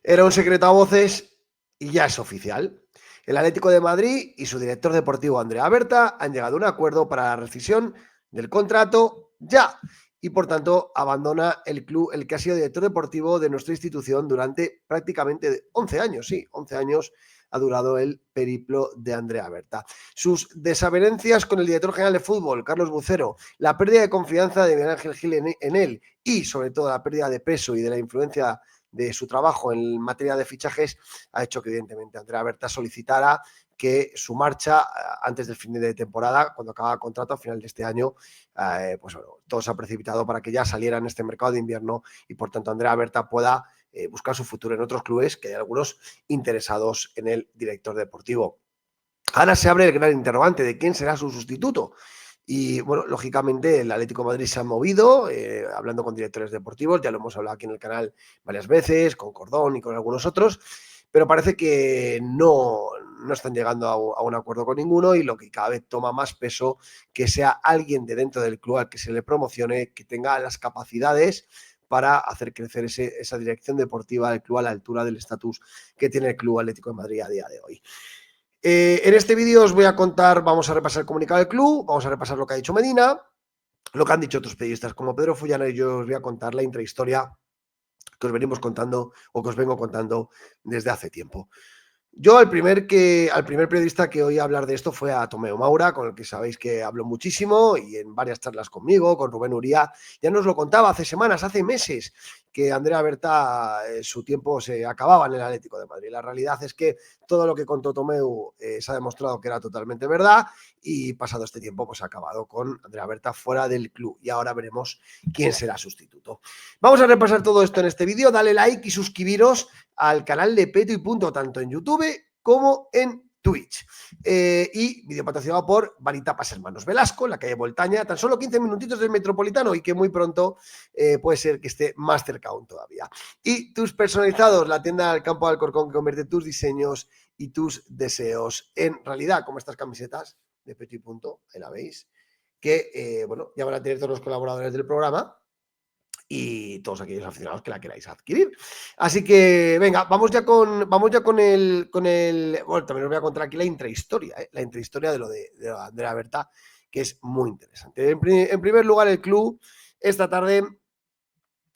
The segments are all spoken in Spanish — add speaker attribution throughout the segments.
Speaker 1: Era un secreto a voces y ya es oficial. El Atlético de Madrid y su director deportivo Andrea Berta han llegado a un acuerdo para la rescisión del contrato ya y por tanto abandona el club, el que ha sido director deportivo de nuestra institución durante prácticamente 11 años, sí, 11 años ha durado el periplo de Andrea Berta. Sus desavenencias con el director general de fútbol, Carlos Bucero, la pérdida de confianza de Miguel Ángel Gil en él y sobre todo la pérdida de peso y de la influencia de su trabajo en materia de fichajes ha hecho que evidentemente Andrea Berta solicitara que su marcha antes del fin de temporada, cuando acaba el contrato a final de este año, pues bueno, todo se ha precipitado para que ya saliera en este mercado de invierno y por tanto Andrea Berta pueda buscar su futuro en otros clubes, que hay algunos interesados en el director deportivo. Ahora se abre el gran interrogante de quién será su sustituto. Y bueno, lógicamente el Atlético de Madrid se ha movido, hablando con directores deportivos, ya lo hemos hablado aquí en el canal varias veces, con Cordón y con algunos otros, pero parece que no están llegando a un acuerdo con ninguno y lo que cada vez toma más peso que sea alguien de dentro del club al que se le promocione, que tenga las capacidades para hacer crecer esa dirección deportiva del club a la altura del estatus que tiene el Club Atlético de Madrid a día de hoy. En este vídeo os voy a contar, vamos a repasar el comunicado del club, vamos a repasar lo que ha dicho Medina, lo que han dicho otros periodistas como Pedro Fullana, y yo os voy a contar la intrahistoria que os venimos contando o que os vengo contando desde hace tiempo. Yo al primer periodista que oí hablar de esto fue a Tomeu Maura, con el que sabéis que hablo muchísimo y en varias charlas conmigo, con Rubén Uría. Ya nos lo contaba hace semanas, hace meses, que Andrea Berta, su tiempo se acababa en el Atlético de Madrid. La realidad es que todo lo que contó Tomeu se ha demostrado que era totalmente verdad y pasado este tiempo pues ha acabado con Andrea Berta fuera del club y ahora veremos quién será sustituto. Vamos a repasar todo esto en este vídeo. Dale like y suscribiros al canal de Peto y Punto, tanto en YouTube como en Twitch. Y vídeo patrocinado por Varitapas Hermanos Velasco, en la calle Voltaña, tan solo 15 minutitos del Metropolitano y que muy pronto puede ser que esté más cerca aún todavía. Y tus personalizados, la tienda del Campo de Alcorcón que convierte tus diseños y tus deseos en realidad, como estas camisetas de Peto y Punto, ahí la veis, que bueno, ya van a tener todos los colaboradores del programa y todos aquellos aficionados que la queráis adquirir. Así que, venga, vamos ya con el... Bueno, también os voy a contar aquí la intrahistoria, la intrahistoria de lo de Andrea Berta, que es muy interesante. En primer lugar, el club esta tarde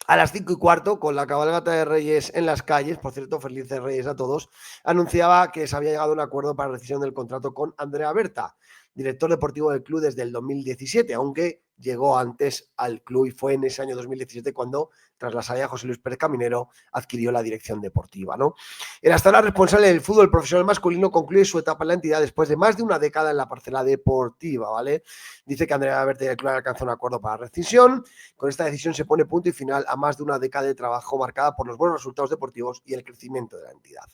Speaker 1: a las 5:15, con la cabalgata de Reyes en las calles, por cierto, felices Reyes a todos, anunciaba que se había llegado a un acuerdo para la rescisión del contrato con Andrea Berta, director deportivo del club desde el 2017, aunque llegó antes al club y fue en ese año 2017 cuando, tras la salida de José Luis Pérez Caminero, adquirió la dirección deportiva, ¿no? El hasta ahora responsable del fútbol profesional masculino concluye su etapa en la entidad después de más de una década en la parcela deportiva, ¿vale? Dice que Andrea Berta y el club alcanzó un acuerdo para la rescisión. Con esta decisión se pone punto y final a más de una década de trabajo marcada por los buenos resultados deportivos y el crecimiento de la entidad.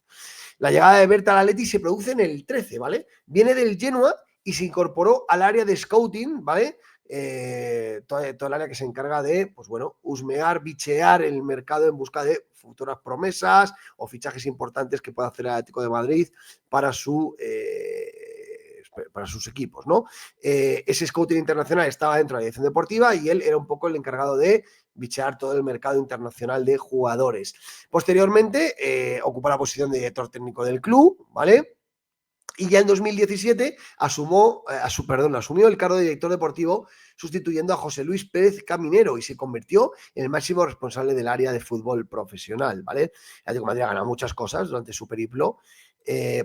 Speaker 1: La llegada de Berta al Atleti se produce en el 13, ¿vale? Viene del Genoa y se incorporó al área de scouting, ¿vale? Todo el área que se encarga de, pues bueno, husmear, bichear el mercado en busca de futuras promesas o fichajes importantes que pueda hacer el Atlético de Madrid para sus equipos, ¿no? Ese scouting internacional estaba dentro de la dirección deportiva y él era un poco el encargado de bichear todo el mercado internacional de jugadores. Posteriormente, ocupó la posición de director técnico del club, ¿vale? Y ya en 2017 asumió el cargo de director deportivo sustituyendo a José Luis Pérez Caminero y se convirtió en el máximo responsable del área de fútbol profesional, ¿vale? El Atlético de Madrid ha ganado muchas cosas durante su periplo.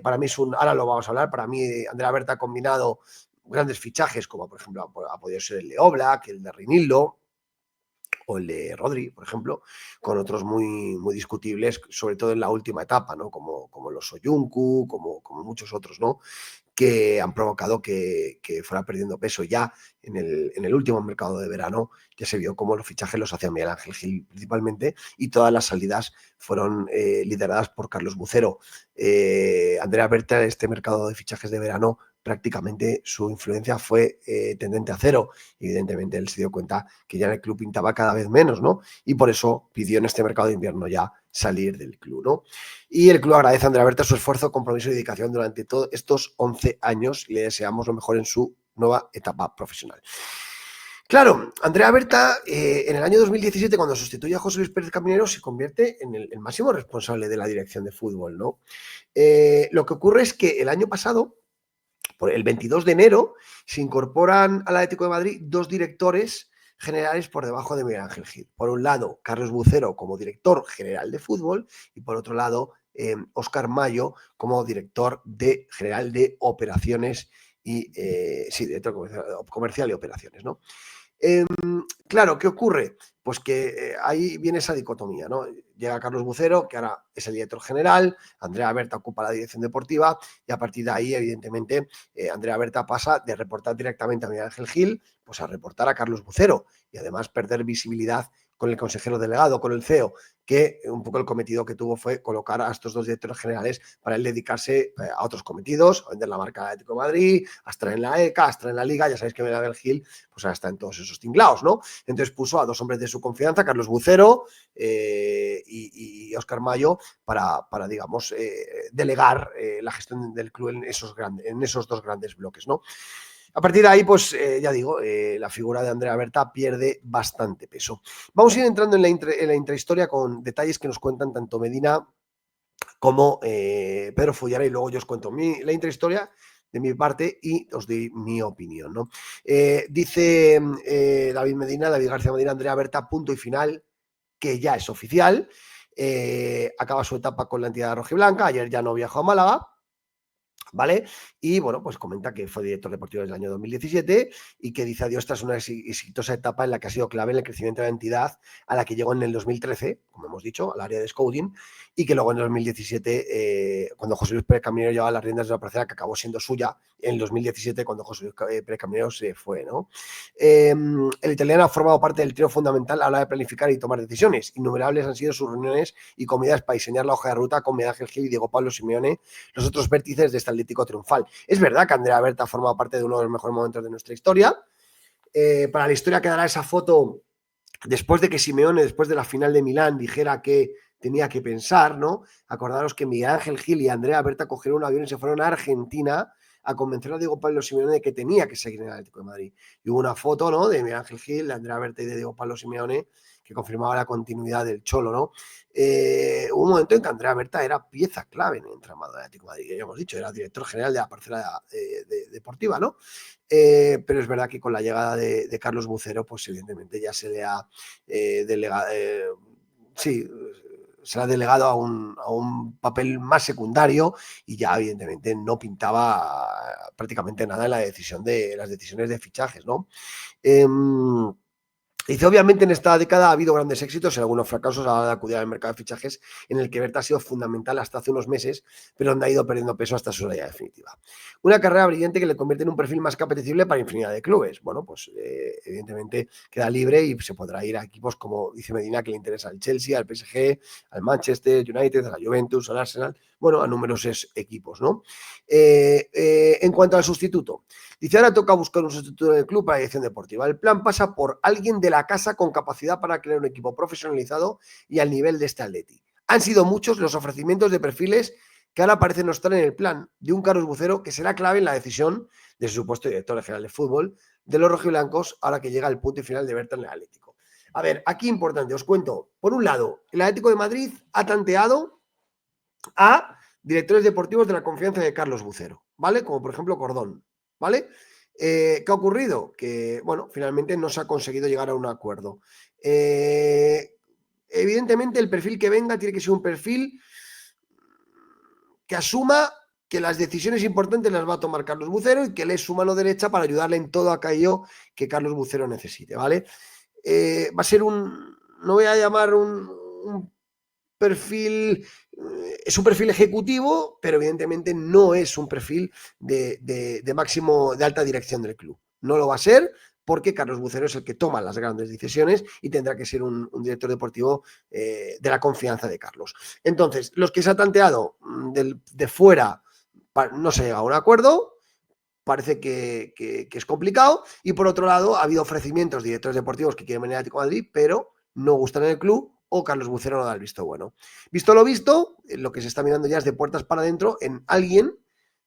Speaker 1: Para mí ahora lo vamos a hablar, para mí Andrea Berta ha combinado grandes fichajes como por ejemplo ha podido ser el de Oblak, el de Rinildo, o el de Rodri, por ejemplo, con otros muy discutibles, sobre todo en la última etapa, ¿no? Como los Soyuncu, como muchos otros, ¿no? Que han provocado que fuera perdiendo peso ya en el último mercado de verano. Ya se vio cómo los fichajes los hacía Miguel Ángel Gil principalmente y todas las salidas fueron lideradas por Carlos Bucero. Andrea Berta en este mercado de fichajes de verano prácticamente su influencia fue tendente a cero. Evidentemente él se dio cuenta que ya en el club pintaba cada vez menos, ¿no? Y por eso pidió en este mercado de invierno ya salir del club, ¿no? Y el club agradece a Andrea Berta su esfuerzo, compromiso y dedicación durante todos estos 11 años y le deseamos lo mejor en su nueva etapa profesional. Claro, Andrea Berta, en el año 2017, cuando sustituye a José Luis Pérez Caminero, se convierte en el máximo responsable de la dirección de fútbol, ¿no? Lo que ocurre es que el año pasado, por el 22 de enero, se incorporan al Atlético de Madrid dos directores generales por debajo de Miguel Ángel Gil. Por un lado, Carlos Bucero como director general de fútbol y por otro lado, Óscar Mayo como director general de operaciones y, sí, director comercial y operaciones, ¿no? Claro, ¿qué ocurre? Pues que ahí viene esa dicotomía, ¿no? Llega Carlos Bucero, que ahora es el director general, Andrea Berta ocupa la dirección deportiva y a partir de ahí, evidentemente, Andrea Berta pasa de reportar directamente a Miguel Ángel Gil, pues a reportar a Carlos Bucero y además perder visibilidad con el consejero delegado, con el CEO, que un poco el cometido que tuvo fue colocar a estos dos directores generales para él dedicarse a otros cometidos, a vender la marca de Atlético de Madrid, a estar en la ECA, a estar en la Liga, ya sabéis que Miguel Ángel Gil pues ahora está en todos esos tinglaos, ¿no? Entonces puso a dos hombres de su confianza, Carlos Bucero y Óscar Mayo, para digamos, delegar la gestión del club en esos dos grandes bloques, ¿no? A partir de ahí, pues ya digo, la figura de Andrea Berta pierde bastante peso. Vamos a ir entrando en la intrahistoria con detalles que nos cuentan tanto Medina como Pedro Fullana y luego yo os cuento la intrahistoria de mi parte y os doy mi opinión, ¿no? Dice David García Medina, Andrea Berta, punto y final, que ya es oficial. Acaba su etapa con la entidad rojiblanca, ayer ya no viajó a Málaga, ¿vale? Y bueno, pues comenta que fue director deportivo desde el año 2017 y que dice adiós tras una exitosa etapa en la que ha sido clave en el crecimiento de la entidad a la que llegó en el 2013, como hemos dicho, al área de scouting, y que luego en el 2017, cuando José Luis Pérez Caminero llevaba las riendas de la parcela que acabó siendo suya en el 2017 cuando José Luis Pérez Caminero se fue, ¿no? El italiano ha formado parte del trío fundamental a la hora de planificar y tomar decisiones. Innumerables han sido sus reuniones y comidas para diseñar la hoja de ruta con Miguel Ángel Gil y Diego Pablo Simeone, los otros vértices de este Atlético triunfal. Es verdad que Andrea Berta ha formado parte de uno de los mejores momentos de nuestra historia. Para la historia quedará esa foto después de que Simeone, después de la final de Milán, dijera que tenía que pensar, ¿no? Acordaros que Miguel Ángel Gil y Andrea Berta cogieron un avión y se fueron a Argentina a convencer a Diego Pablo Simeone de que tenía que seguir en el Atlético de Madrid. Y hubo una foto, ¿no?, de Miguel Ángel Gil, de Andrea Berta y de Diego Pablo Simeone que confirmaba la continuidad del Cholo, ¿no? Hubo un momento en que Andrea Berta era pieza clave en el entramado del Atlético de Madrid, ya hemos dicho, era director general de la parcela deportiva, ¿no? Pero es verdad que con la llegada de Carlos Bucero, pues evidentemente ya se le ha delegado, sí, se le ha delegado a un papel más secundario y ya evidentemente no pintaba prácticamente nada en las decisiones de fichajes, ¿no? Dice, obviamente en esta década ha habido grandes éxitos y algunos fracasos a la hora de acudir al mercado de fichajes, en el que Berta ha sido fundamental hasta hace unos meses, pero donde ha ido perdiendo peso hasta su salida definitiva. Una carrera brillante que le convierte en un perfil más apetecible para infinidad de clubes. Bueno, pues evidentemente queda libre y se podrá ir a equipos como dice Medina, que le interesa al Chelsea, al PSG, al Manchester United, a la Juventus, al Arsenal, bueno, a numerosos equipos, ¿no? En cuanto al sustituto, dice, ahora toca buscar un sustituto del club para la dirección deportiva. El plan pasa por alguien de la casa con capacidad para crear un equipo profesionalizado y al nivel de este Atleti. Han sido muchos los ofrecimientos de perfiles que ahora parecen no estar en el plan de un Carlos Bucero que será clave en la decisión de su supuesto director general de fútbol de los rojiblancos ahora que llega el punto final de Berta en el Atlético. A ver, aquí importante, os cuento. Por un lado, el Atlético de Madrid ha tanteado a directores deportivos de la confianza de Carlos Bucero, ¿vale? Como por ejemplo Cordón, ¿vale? ¿Qué ha ocurrido? Que, bueno, finalmente no se ha conseguido llegar a un acuerdo. Evidentemente el perfil que venga tiene que ser un perfil que asuma que las decisiones importantes las va a tomar Carlos Bucero y que él es su mano derecha para ayudarle en todo aquello que Carlos Bucero necesite, ¿vale? Va a ser no voy a llamar un perfil, es un perfil ejecutivo, pero evidentemente no es un perfil de máximo, de alta dirección del club. No lo va a ser porque Carlos Bucero es el que toma las grandes decisiones y tendrá que ser un director deportivo de la confianza de Carlos. Entonces, los que se ha tanteado de fuera no se ha llegado a un acuerdo, parece que es complicado, y por otro lado ha habido ofrecimientos de directores deportivos que quieren venir a Atlético de Madrid, pero no gustan en el club o Carlos Bucero no da el visto bueno. Visto lo visto, lo que se está mirando ya es de puertas para adentro en alguien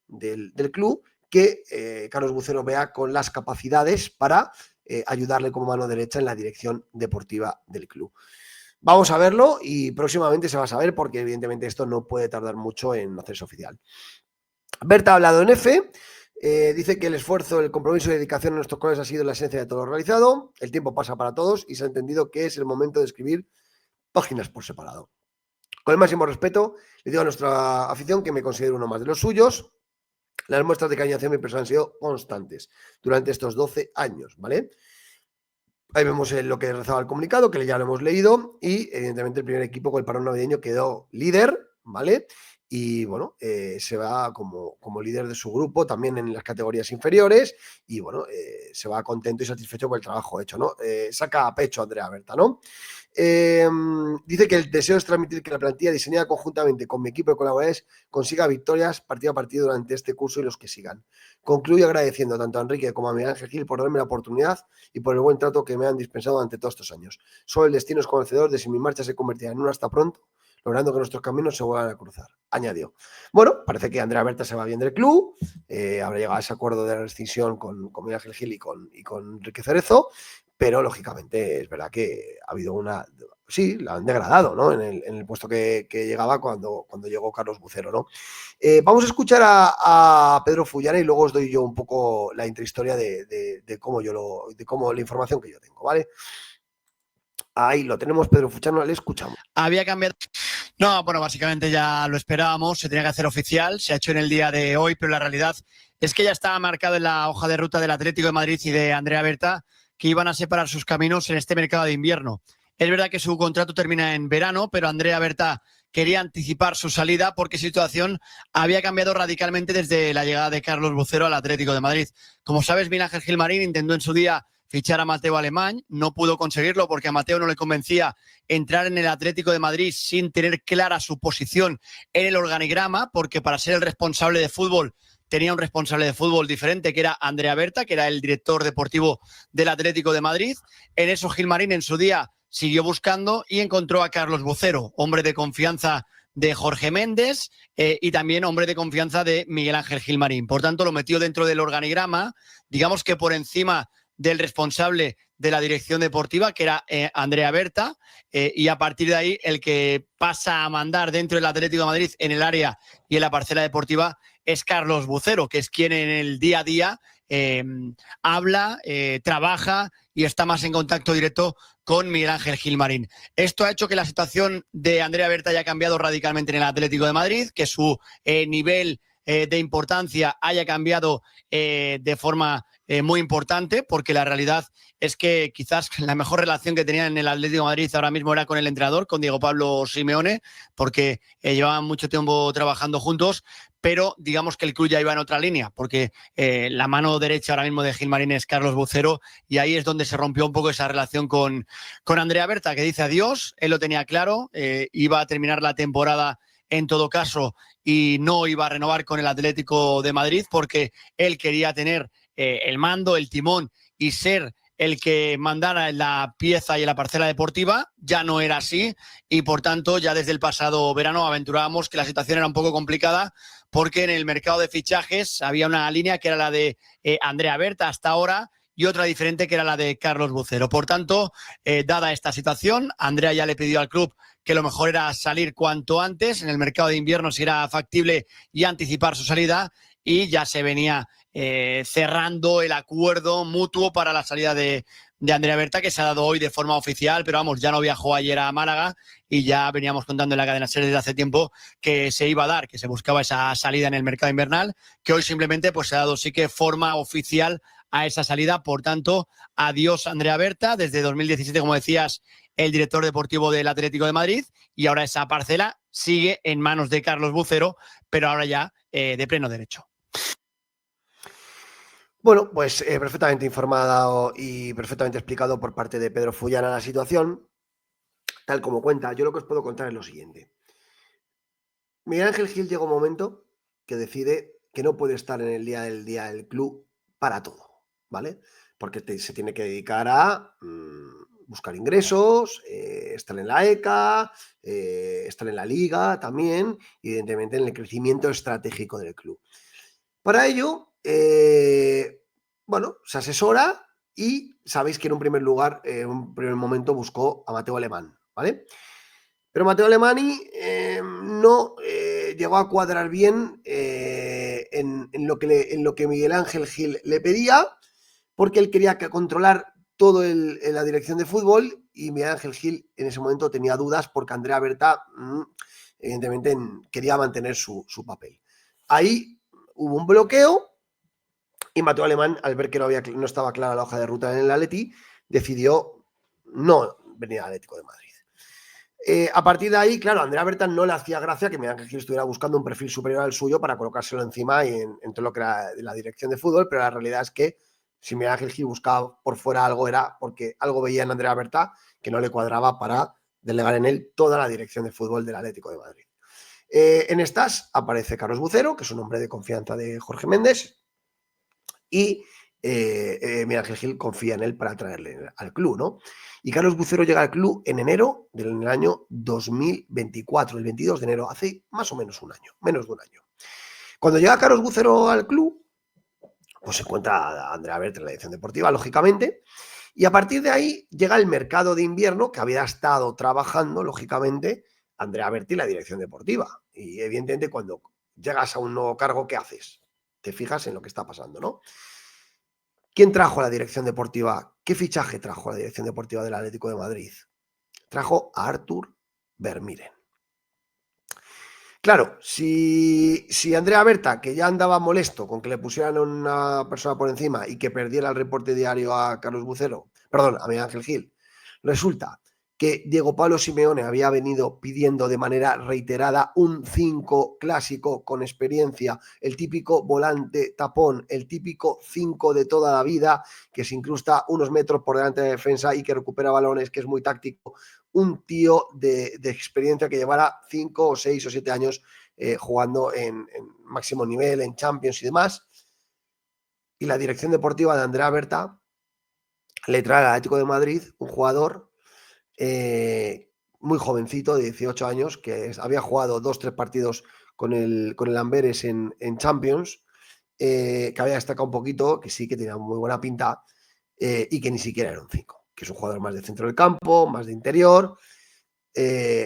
Speaker 1: del club que Carlos Bucero vea con las capacidades para ayudarle como mano derecha en la dirección deportiva del club. Vamos a verlo y próximamente se va a saber porque evidentemente esto no puede tardar mucho en hacerse oficial. Berta ha hablado en F, dice que el esfuerzo, el compromiso y dedicación a nuestros colegas ha sido la esencia de todo lo realizado, el tiempo pasa para todos y se ha entendido que es el momento de escribir páginas por separado. Con el máximo respeto, le digo a nuestra afición que me considero uno más de los suyos. Las muestras de cariño hacia mi persona han sido constantes durante estos 12 años, ¿vale? Ahí vemos lo que rezaba el comunicado, que ya lo hemos leído, y evidentemente el primer equipo con el parón navideño quedó líder, ¿vale? Y bueno, se va como líder de su grupo también en las categorías inferiores y bueno, se va contento y satisfecho por el trabajo hecho, ¿no? Saca a pecho a Andrea Berta, ¿no? Dice que el deseo es transmitir que la plantilla diseñada conjuntamente con mi equipo de colaboradores consiga victorias partido a partido durante este curso y los que sigan. Concluyo agradeciendo tanto a Enrique como a Miguel Ángel Gil por darme la oportunidad y por el buen trato que me han dispensado durante todos estos años. Solo el destino es conocedor de si mi marcha se convertirá en una hasta pronto, logrando que nuestros caminos se vuelvan a cruzar. Añadió. Bueno, parece que Andrea Berta se va bien del club, habrá llegado a ese acuerdo de rescisión con Miguel Ángel Gil y con Enrique Cerezo, pero lógicamente es verdad que ha habido una... Sí, la han degradado, ¿no? En el puesto que llegaba cuando llegó Carlos Bucero, ¿no? Vamos a escuchar a Pedro Fullana y luego os doy yo un poco la intrahistoria de cómo la información que yo tengo, ¿vale? Ahí lo tenemos, Pedro Fullana, le escuchamos.
Speaker 2: Había cambiado. No, bueno, básicamente ya lo esperábamos, se tenía que hacer oficial, se ha hecho en el día de hoy, pero la realidad es que ya estaba marcado en la hoja de ruta del Atlético de Madrid y de Andrea Berta que iban a separar sus caminos en este mercado de invierno. Es verdad que su contrato termina en verano, pero Andrea Berta quería anticipar su salida porque su situación había cambiado radicalmente desde la llegada de Carlos Bucero al Atlético de Madrid. Como sabes, Miguel Ángel Gilmarín intentó en su día fichar a Mateo Alemán, no pudo conseguirlo porque a Mateo no le convencía entrar en el Atlético de Madrid sin tener clara su posición en el organigrama, porque para ser el responsable de fútbol tenía un responsable de fútbol diferente, que era Andrea Berta, que era el director deportivo del Atlético de Madrid. En eso Gilmarín en su día siguió buscando y encontró a Carlos Bucero, hombre de confianza de Jorge Méndez y también hombre de confianza de Miguel Ángel Gilmarín. Por tanto, lo metió dentro del organigrama, digamos que por encima del responsable de la dirección deportiva, que era Andrea Berta, y a partir de ahí el que pasa a mandar dentro del Atlético de Madrid en el área y en la parcela deportiva es Carlos Bucero, que es quien en el día a día habla, trabaja y está más en contacto directo con Miguel Ángel Gilmarín. Esto ha hecho que la situación de Andrea Berta haya cambiado radicalmente en el Atlético de Madrid, que su nivel de importancia haya cambiado de forma muy importante, porque la realidad es que quizás la mejor relación que tenía en el Atlético de Madrid ahora mismo era con el entrenador, con Diego Pablo Simeone, porque llevaban mucho tiempo trabajando juntos, pero digamos que el club ya iba en otra línea, porque la mano derecha ahora mismo de Gilmarín es Carlos Bucero, y ahí es donde se rompió un poco esa relación con Andrea Berta, que dice adiós, él lo tenía claro, iba a terminar la temporada en todo caso y no iba a renovar con el Atlético de Madrid porque él quería tener el mando, el timón y ser el que mandara en la pieza y en la parcela deportiva. Ya no era así y por tanto ya desde el pasado verano aventurábamos que la situación era un poco complicada porque en el mercado de fichajes había una línea que era la de Andrea Berta hasta ahora y otra diferente que era la de Carlos Bucero. Por tanto, dada esta situación, Andrea ya le pidió al club que lo mejor era salir cuanto antes en el mercado de invierno si era factible y anticipar su salida, y ya se venía cerrando el acuerdo mutuo para la salida de Andrea Berta, que se ha dado hoy de forma oficial, pero vamos, ya no viajó ayer a Málaga y ya veníamos contando en la cadena SER desde hace tiempo que se iba a dar, que se buscaba esa salida en el mercado invernal, que hoy simplemente pues se ha dado sí que forma oficial a esa salida. Por tanto, adiós Andrea Berta, desde 2017, como decías, el director deportivo del Atlético de Madrid, y ahora esa parcela sigue en manos de Carlos Bucero, pero ahora ya de pleno derecho.
Speaker 1: Bueno, pues perfectamente informado y perfectamente explicado por parte de Pedro Fullana la situación, tal como cuenta. Yo lo que os puedo contar es lo siguiente. Miguel Ángel Gil llega un momento que decide que no puede estar en el día del club para todo, ¿vale? Porque se tiene que dedicar a buscar ingresos, estar en la ECA, estar en la liga también, evidentemente en el crecimiento estratégico del club. Para ello, bueno, se asesora y sabéis que en un primer lugar, en un primer momento buscó a Mateo Alemán, ¿vale? Pero Mateo Alemany no llegó a cuadrar bien en lo que Miguel Ángel Gil le pedía, porque él quería controlar todo la dirección de fútbol y Miguel Ángel Gil en ese momento tenía dudas porque Andrea Berta evidentemente quería mantener su papel. Ahí hubo un bloqueo y Mateo Alemán, al ver que no estaba clara la hoja de ruta en el Atleti, decidió no venir al Atlético de Madrid. A partir de ahí, claro, a Andrea Berta no le hacía gracia que Miguel Ángel Gil estuviera buscando un perfil superior al suyo para colocárselo encima y en todo lo que era la dirección de fútbol, pero la realidad es que si Miguel Ángel Gil buscaba por fuera algo era porque algo veía en Andrea Berta que no le cuadraba para delegar en él toda la dirección de fútbol del Atlético de Madrid. En estas aparece Carlos Bucero, que es un hombre de confianza de Jorge Méndez, y Miguel Ángel Gil confía en él para traerle al club, ¿no? Y Carlos Bucero llega al club en enero del año 2024, el 22 de enero, hace más o menos un año, menos de un año. Cuando llega Carlos Bucero al club, pues se encuentra a Andrea Berta en la dirección deportiva, lógicamente, y a partir de ahí llega el mercado de invierno que había estado trabajando, lógicamente, Andrea Berti en la dirección deportiva. Y evidentemente cuando llegas a un nuevo cargo, ¿qué haces? Te fijas en lo que está pasando, ¿no? ¿Quién trajo a la dirección deportiva? ¿Qué fichaje trajo a la dirección deportiva del Atlético de Madrid? Trajo a Artur Vermiren. Claro, si Andrea Berta, que ya andaba molesto con que le pusieran a una persona por encima y que perdiera el reporte diario a Carlos Bucero, perdón, a Miguel Ángel Gil, resulta que Diego Pablo Simeone había venido pidiendo de manera reiterada un 5 clásico con experiencia, el típico volante tapón, el típico 5 de toda la vida que se incrusta unos metros por delante de la defensa y que recupera balones, que es muy táctico, un tío de experiencia que llevara 5 o 6 o 7 años jugando en máximo nivel, en Champions y demás. Y la dirección deportiva de Andrea Berta le trae al Atlético de Madrid un jugador muy jovencito, de 18 años, que había jugado 2-3 partidos con el Amberes en Champions, que había destacado un poquito, que sí que tenía muy buena pinta, y que ni siquiera era un 5, que es un jugador más de centro del campo, más de interior.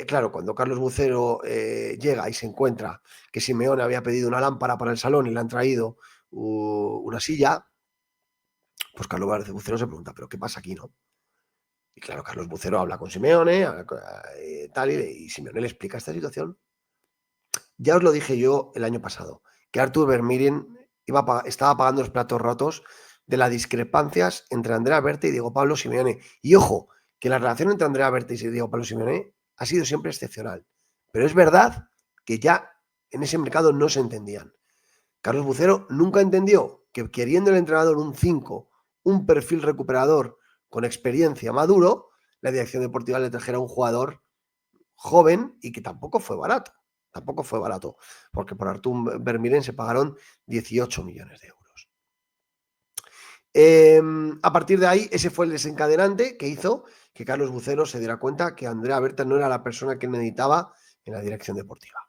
Speaker 1: Claro, cuando Carlos Bucero llega y se encuentra que Simeone había pedido una lámpara para el salón y le han traído una silla, pues Carlos Bucero se pregunta, ¿pero qué pasa aquí, no? Y claro, Carlos Bucero habla con Simeone, tal, y Simeone le explica esta situación. Ya os lo dije yo el año pasado, que Artur Vermiren estaba pagando los platos rotos de las discrepancias entre Andrea Berta y Diego Pablo Simeone. Y ojo, que la relación entre Andrea Berta y Diego Pablo Simeone ha sido siempre excepcional. Pero es verdad que ya en ese mercado no se entendían. Carlos Bucero nunca entendió que queriendo el entrenador un 5, un perfil recuperador con experiencia maduro, la dirección deportiva le trajera un jugador joven y que tampoco fue barato. Tampoco fue barato, porque por Artur Vermiren se pagaron 18 millones de euros. A partir de ahí, ese fue el desencadenante que hizo que Carlos Bucero se diera cuenta que Andrea Berta no era la persona que necesitaba en la dirección deportiva.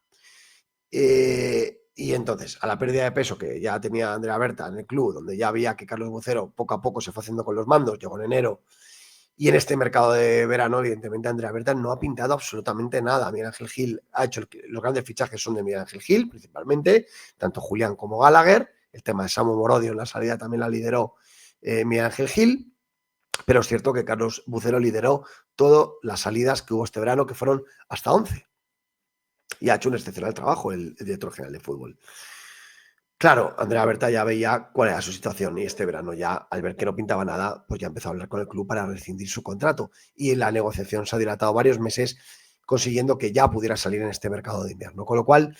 Speaker 1: Y entonces, a la pérdida de peso que ya tenía Andrea Berta en el club, donde ya había que Carlos Bucero poco a poco se fue haciendo con los mandos, llegó en enero, y en este mercado de verano, evidentemente, Andrea Berta no ha pintado absolutamente nada. Miguel Ángel Gil ha hecho los grandes fichajes son de Miguel Ángel Gil, principalmente, tanto Julián como Gallagher. El tema de Samu Morodio en la salida también la lideró Miguel Ángel Gil, pero es cierto que Carlos Bucero lideró todas las salidas que hubo este verano, que fueron hasta 11. Y ha hecho un excepcional trabajo el director general de fútbol. Claro, Andrea Berta ya veía cuál era su situación y este verano ya, al ver que no pintaba nada, pues ya empezó a hablar con el club para rescindir su contrato. Y la negociación se ha dilatado varios meses, consiguiendo que ya pudiera salir en este mercado de invierno. Con lo cual,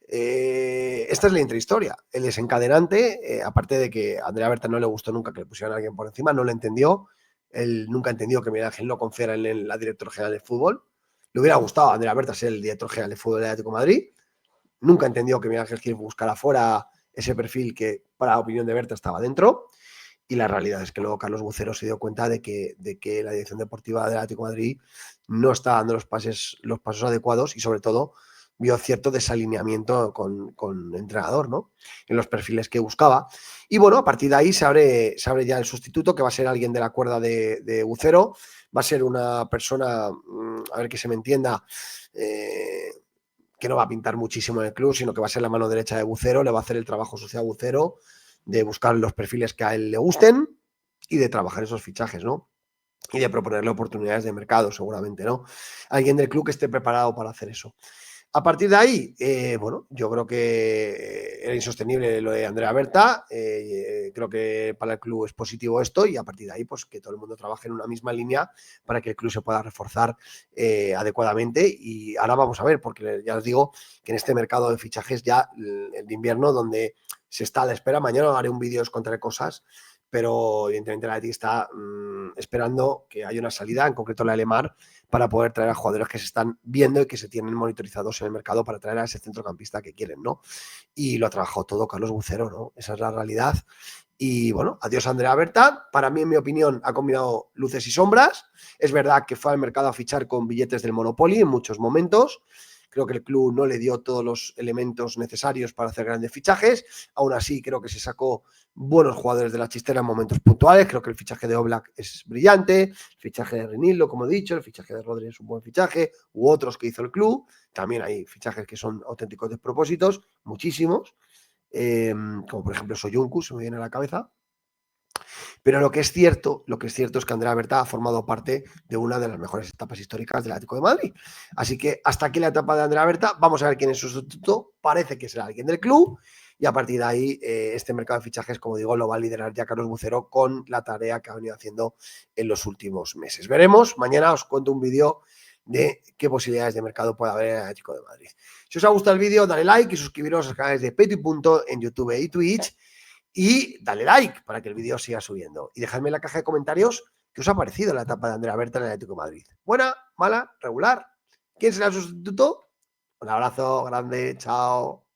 Speaker 1: esta es la intrahistoria. El desencadenante, aparte de que a Andrea Berta no le gustó nunca que le pusieran a alguien por encima, no lo entendió. Él nunca entendió que Miguel Ángel no confiara en la directora general de fútbol. Le hubiera gustado a Andrea Berta ser el director general de fútbol del Atlético de Madrid. Nunca entendió que Miguel Ángel Gil buscara fuera ese perfil que, para la opinión de Berta, estaba dentro. Y la realidad es que luego Carlos Bucero se dio cuenta de que la dirección deportiva del Atlético de Madrid no está dando los pasos adecuados y, sobre todo, vio cierto desalineamiento con entrenador, ¿no? En los perfiles que buscaba. Y bueno, a partir de ahí se abre ya el sustituto, que va a ser alguien de la cuerda de Bucero. Va a ser una persona, a ver que se me entienda, que no va a pintar muchísimo en el club, sino que va a ser la mano derecha de Bucero, le va a hacer el trabajo sucio a Bucero, de buscar los perfiles que a él le gusten y de trabajar esos fichajes, ¿no? Y de proponerle oportunidades de mercado, seguramente, ¿no? Alguien del club que esté preparado para hacer eso. A partir de ahí, bueno, yo creo que era insostenible lo de Andrea Berta. Creo que para el club es positivo esto y a partir de ahí, pues que todo el mundo trabaje en una misma línea para que el club se pueda reforzar adecuadamente. Y ahora vamos a ver, porque ya os digo que en este mercado de fichajes ya el de invierno, donde se está a la espera, mañana haré un vídeo, os contaré cosas, pero evidentemente la Athletic está esperando que haya una salida, en concreto la de Lemar, para poder traer a jugadores que se están viendo y que se tienen monitorizados en el mercado para traer a ese centrocampista que quieren, ¿no? Y lo ha trabajado todo Carlos Bucero, ¿no? Esa es la realidad. Y bueno, adiós Andrea Berta. Para mí, en mi opinión, ha combinado luces y sombras. Es verdad que fue al mercado a fichar con billetes del Monopoly en muchos momentos. Creo que el club no le dio todos los elementos necesarios para hacer grandes fichajes. Aún así, creo que se sacó buenos jugadores de la chistera en momentos puntuales. Creo que el fichaje de Oblak es brillante, el fichaje de Renildo, como he dicho, el fichaje de Rodri es un buen fichaje, u otros que hizo el club. También hay fichajes que son auténticos despropósitos, muchísimos, como por ejemplo Soyuncu, se me viene a la cabeza. Pero lo que es cierto es que Andrea Berta ha formado parte de una de las mejores etapas históricas del Atlético de Madrid. Así que hasta aquí la etapa de Andrea Berta. Vamos a ver quién es su sustituto. Parece que será alguien del club. Y a partir de ahí, este mercado de fichajes, como digo, lo va a liderar ya Carlos Bucero con la tarea que ha venido haciendo en los últimos meses. Veremos. Mañana os cuento un vídeo de qué posibilidades de mercado puede haber en el Atlético de Madrid. Si os ha gustado el vídeo, dale like y suscribiros a los canales de Pay Punto en YouTube y Twitch. Y dale like para que el vídeo siga subiendo. Y dejadme en la caja de comentarios qué os ha parecido la etapa de Andrea Berta en el Atlético de Madrid. ¿Buena, mala, regular? ¿Quién será el sustituto? Un abrazo grande, chao.